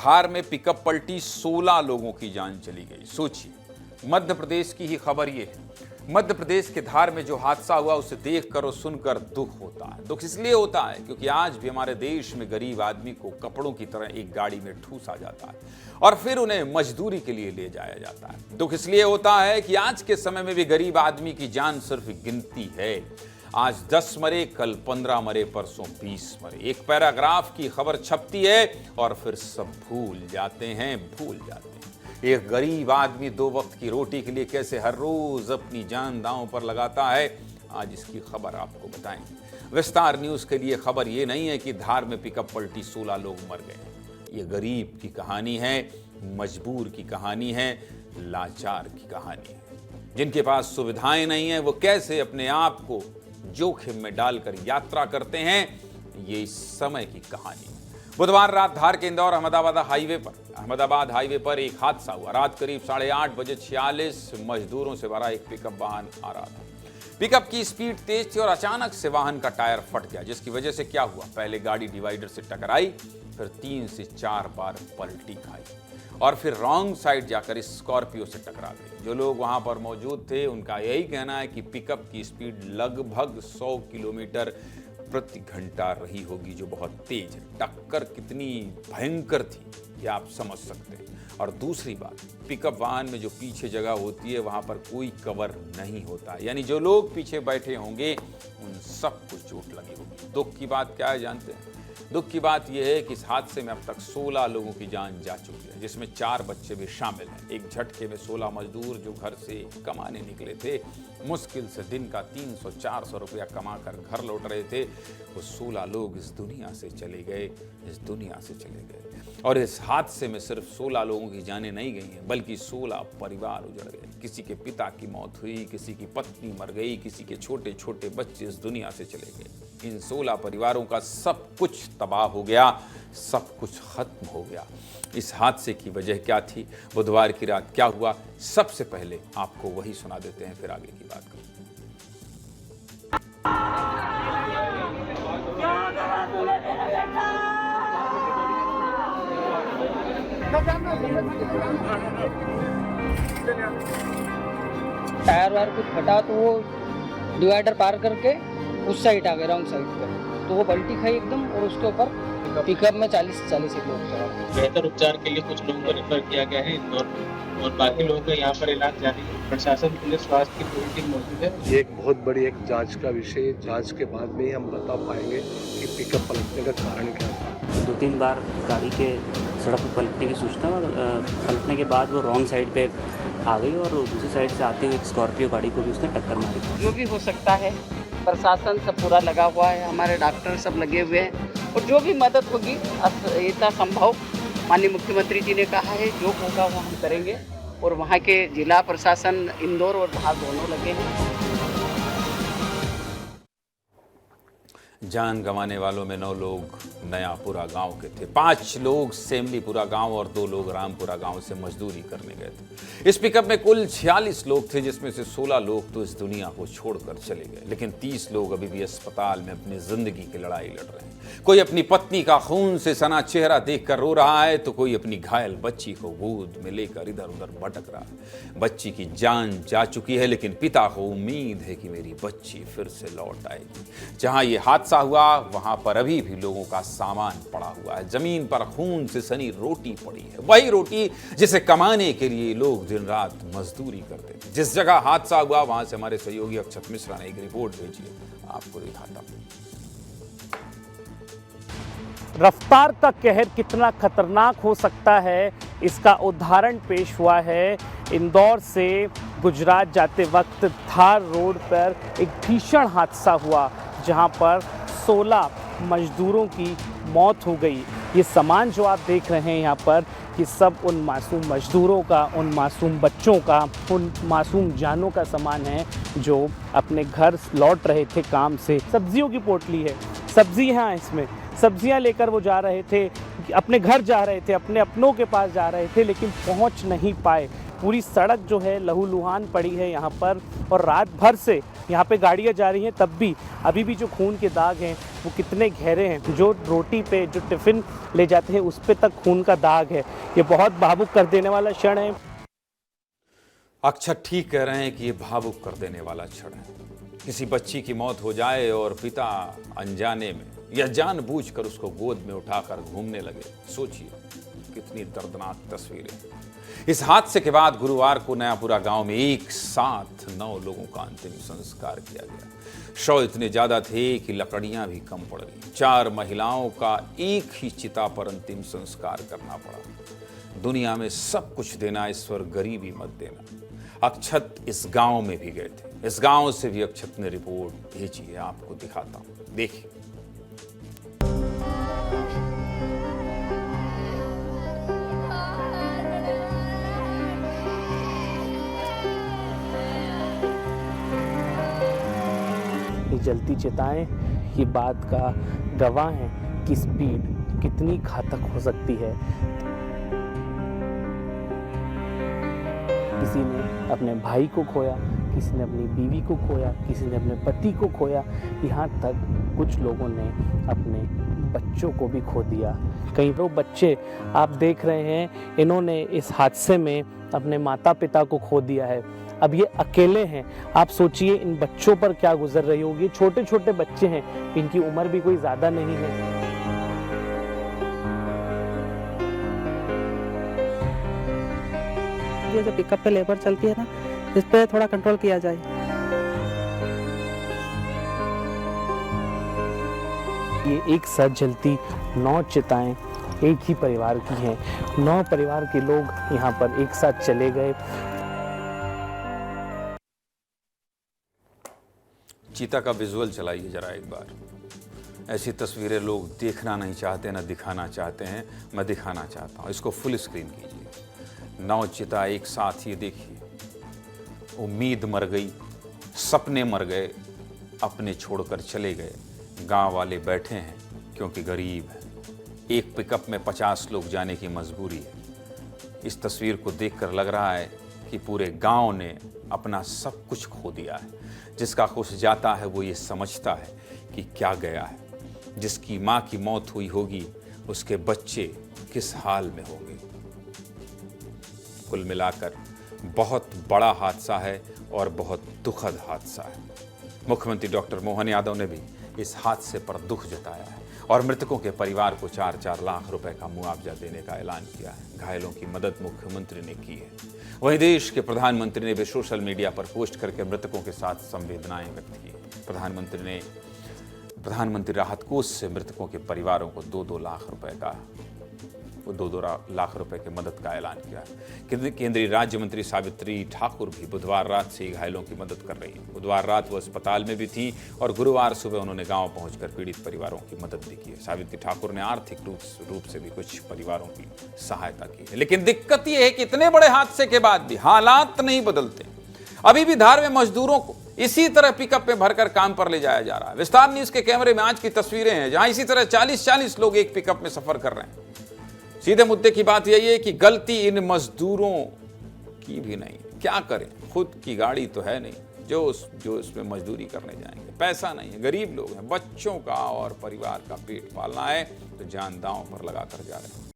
धार में पिकअप पलटी, 16 लोगों की जान चली गई। सोचिए, मध्य प्रदेश की ही खबर ये है। मध्य प्रदेश के धार में जो हादसा हुआ उसे देखकर और सुनकर दुख होता है। दुख इसलिए होता है क्योंकि आज भी हमारे देश में गरीब आदमी को कपड़ों की तरह एक गाड़ी में ठूसा जाता है और फिर उन्हें मजदूरी के लिए ले जाया जाता है। दुख इसलिए होता है कि आज के समय में भी गरीब आदमी की जान सिर्फ गिनती है। आज 10 मरे, कल 15 मरे, परसों 20 मरे। एक पैराग्राफ की खबर छपती है और फिर सब भूल जाते हैं। एक गरीब आदमी 2 वक्त की रोटी के लिए कैसे हर रोज अपनी जान दांव पर लगाता है, आज इसकी खबर आपको बताएंगे। विस्तार न्यूज के लिए खबर ये नहीं है कि धार में पिकअप पलटी 16 लोग मर गए। ये गरीब की कहानी है, मजबूर की कहानी है, लाचार की कहानी है। जिनके पास सुविधाएं नहीं है वो कैसे अपने आप को जोखिम में डालकर यात्रा करते हैं, ये इस समय की कहानी है। बुधवार रात धार के इंदौर अहमदाबाद हाईवे पर एक हादसा हुआ। रात करीब 8:30 बजे 46 मजदूरों से भरा एक पिकअप वाहन आ रहा था। पिकअप की स्पीड तेज थी और अचानक से वाहन का टायर फट गया, जिसकी वजह से क्या हुआ, पहले गाड़ी डिवाइडर से टकराई, फिर 3 से 4 बार पलटी खाई और फिर रॉन्ग साइड जाकर स्कॉर्पियो से टकरा गई। जो लोग वहां पर मौजूद थे उनका यही कहना है कि पिकअप की स्पीड लगभग 100 किलोमीटर प्रति घंटा रही होगी, जो बहुत तेज है। टक्कर कितनी भयंकर थी ये आप समझ सकते हैं। और दूसरी बात, पिकअप वाहन में जो पीछे जगह होती है वहां पर कोई कवर नहीं होता, यानी जो लोग पीछे बैठे होंगे उन सबको चोट लगी होगी। दुख की बात क्या है जानते हैं? दुख की बात यह है कि इस हादसे में अब तक 16 लोगों की जान जा चुकी है, जिसमें 4 बच्चे भी शामिल हैं। एक झटके में 16 मजदूर जो घर से कमाने निकले थे, मुश्किल से दिन का 300-400 रुपया कमाकर घर लौट रहे थे, वो 16 लोग इस दुनिया से चले गए। और इस हादसे में सिर्फ 16 लोगों की जानें नहीं गई हैं, बल्कि 16 परिवार उजड़ गए। किसी के पिता की मौत हुई, किसी की पत्नी मर गई, किसी के छोटे छोटे बच्चे इस दुनिया से चले गए। इन 16 परिवारों का सब कुछ तबाह हो गया, सब कुछ खत्म हो गया। इस हादसे की वजह क्या थी, बुधवार की रात क्या हुआ, सबसे पहले आपको वही सुना देते हैं, फिर आगे की बात करें। टायर वायर कुछ फटा तो वो डिवाइडर पार करके उस साइड आ गए, रॉन्ग साइड पे, तो वो पलटी खाई एकदम और उसके ऊपर पिकअप में 40 एक लोग चढ़ा। बेहतर उपचार के लिए कुछ लोगों को रेफर किया गया है इंदौर में और बाकी लोगों का यहाँ पर इलाज जारी है। प्रशासन, पुलिस, स्वास्थ्य की पूरी टीम मौजूद है। ये एक बहुत बड़ी एक जांच का विषय है। जांच के बाद में ही हम बता पाएंगे कि पिकअप पलटने का कारण क्या था। 2-3 बार गाड़ी के सड़क पर पलटने की सूचना, पलटने के बाद वो रॉन्ग साइड पे आ गई और दूसरी साइड से आते हुए एक स्कॉर्पियो गाड़ी को भी उसने टक्कर मारी। जो भी हो सकता है, प्रशासन सब पूरा लगा हुआ है, हमारे डॉक्टर सब लगे हुए हैं और जो भी मदद होगी यथा संभव, माननीय मुख्यमंत्री जी ने कहा है जो होगा वो हम करेंगे। और वहाँ के जिला प्रशासन इंदौर और धार दोनों लगे हैं। जान गंवाने वालों में 9 लोग नयापुरा गांव के थे, 5 लोग सेमलीपुरा गांव और 2 लोग रामपुरा गांव से मजदूरी करने गए थे। इस पिकअप में कुल 46 लोग थे, जिसमें से 16 लोग तो इस दुनिया को छोड़कर चले गए, लेकिन 30 लोग अभी भी अस्पताल में अपनी जिंदगी की लड़ाई लड़ रहे हैं। कोई अपनी पत्नी का खून से सना चेहरा देखकर रो रहा है, तो कोई अपनी घायल बच्ची को गोद में लेकर इधर उधर भटक रहा है। बच्ची की जान जा चुकी है, लेकिन पिता को उम्मीद है कि मेरी बच्ची फिर से लौट आएगी। जहां ये हादसा हुआ वहां पर अभी भी लोगों का सामान पड़ा हुआ है। जमीन पर खून से सनी रोटी पड़ी है, वही रोटी जिसे कमाने के लिए लोग दिन रात मजदूरी करते थे। जिस जगह हादसा हुआ वहां से हमारे सहयोगी अक्षत मिश्रा ने एक रिपोर्ट भेजी है, आपको दिखाता हूं। रफ्तार का कहर कितना खतरनाक हो सकता है, इसका उदाहरण पेश हुआ है इंदौर से गुजरात जाते वक्त धार रोड पर एक भीषण हादसा हुआ, जहां पर 16 मजदूरों की मौत हो गई। ये सामान जो आप देख रहे हैं यहाँ पर, ये सब उन मासूम मजदूरों का, उन मासूम बच्चों का, उन मासूम जानों का सामान है जो अपने घर लौट रहे थे काम से। सब्जियों की पोटली है, सब्जी हैं इसमें, सब्जियां लेकर वो जा रहे थे, अपने घर जा रहे थे, अपने अपनों के पास जा रहे थे, लेकिन पहुंच नहीं पाए। पूरी सड़क जो है लहूलुहान पड़ी है यहाँ पर और रात भर से यहाँ पे गाड़ियाँ जा रही हैं तब भी अभी भी जो खून के दाग हैं वो कितने गहरे हैं। जो रोटी पे जो टिफ़िन ले जाते हैं उस पे तक खून का दाग है। ये बहुत भावुक कर देने वाला क्षण है। अक्षत ठीक कह रहे हैं कि ये भावुक कर देने वाला क्षण है। किसी बच्ची की मौत हो जाए और पिता अनजाने में या जानबूझकर उसको गोद में उठाकर घूमने लगे। सोचिए कितनी दर्दनाक तस्वीरें। इस हादसे के बाद गुरुवार को नयापुरा गांव में एक साथ 9 लोगों का अंतिम संस्कार किया गया। शव इतने ज्यादा थे कि लकड़ियां भी कम पड़ गई। 4 महिलाओं का एक ही चिता पर अंतिम संस्कार करना पड़ा। दुनिया में सब कुछ देना ईश्वर, गरीबी मत देना। अक्षत इस गांव में भी गए थे। इस गांव से भी अक्षत ने रिपोर्ट भेजी है, आपको दिखाता हूं, देखिए। ये जलती चिताएं ये बात का गवाह हैं कि स्पीड कितनी घातक हो सकती है। किसी ने अपने भाई को खोया, किसी ने अपनी बीवी को खोया, किसी ने अपने पति को खोया, यहाँ तक कुछ लोगों ने अपने बच्चों को भी खो दिया। कई लोग बच्चे आप देख रहे हैं, इन्होंने इस हादसे में अपने माता पिता को खो दिया है। अब ये अकेले हैं। आप सोचिए इन बच्चों पर क्या गुजर रही होगी। छोटे छोटे बच्चे हैं, इनकी उम्र भी कोई ज़्यादा नहीं है। ये जो पिकअप पे लेबर चलती है ना, इस पे थोड़ा कंट्रोल किया जाए। ये एक साथ जलती 9 चिताएं एक ही परिवार की हैं। 9 परिवार के लोग यहाँ पर एक साथ चले गए। चीता का विजुअल चलाइए जरा एक बार। ऐसी तस्वीरें लोग देखना नहीं चाहते, ना दिखाना चाहते हैं। मैं दिखाना चाहता हूँ, इसको फुल स्क्रीन कीजिए। 9 चिता एक साथ, ये देखिए। उम्मीद मर गई, सपने मर गए, अपने छोड़कर चले गए। गांव वाले बैठे हैं क्योंकि गरीब हैं। एक पिकअप में 50 लोग जाने की मजबूरी है। इस तस्वीर को देखकर लग रहा है कि पूरे गांव ने अपना सब कुछ खो दिया है। जिसका खुश जाता है वो ये समझता है कि क्या गया है। जिसकी माँ की मौत हुई होगी उसके बच्चे किस हाल में होंगे। कुल मिलाकर बहुत बड़ा हादसा है और बहुत दुखद हादसा है। मुख्यमंत्री डॉक्टर मोहन यादव ने भी इस हादसे पर दुख जताया है और मृतकों के परिवार को 4-4 लाख रुपए का मुआवजा देने का ऐलान किया है। घायलों की मदद मुख्यमंत्री ने की है। वहीं देश के प्रधानमंत्री ने भी सोशल मीडिया पर पोस्ट करके मृतकों के साथ संवेदनाएं व्यक्त की। प्रधानमंत्री राहत कोष से मृतकों के परिवारों को 2-2 लाख रुपए का 2-2 लाख रुपए की मदद का ऐलान किया है। केंद्रीय राज्य मंत्री सावित्री ठाकुर भी बुधवार रात से ही घायलों की मदद कर रही है। बुधवार रात वो अस्पताल में भी थी और गुरुवार सुबह उन्होंने गांव पहुंचकर पीड़ित परिवारों की मदद भी की है। सावित्री ठाकुर ने आर्थिक रूप से भी कुछ परिवारों की सहायता की है। लेकिन दिक्कत यह है कि इतने बड़े हादसे के बाद भी हालात नहीं बदलते। अभी भी धार में मजदूरों को इसी तरह पिकअप में भरकर काम पर ले जाया जा रहा है। विस्तार न्यूज के कैमरे में आज की तस्वीरें हैं जहां इसी तरह 40-40 लोग एक पिकअप में सफर कर रहे हैं। सीधे मुद्दे की बात यही है कि गलती इन मजदूरों की भी नहीं। क्या करें, खुद की गाड़ी तो है नहीं जो इसमें मजदूरी करने जाएंगे। पैसा नहीं है, गरीब लोग हैं, बच्चों का और परिवार का पेट पालना है तो जान दांव पर लगा कर जा रहे हैं।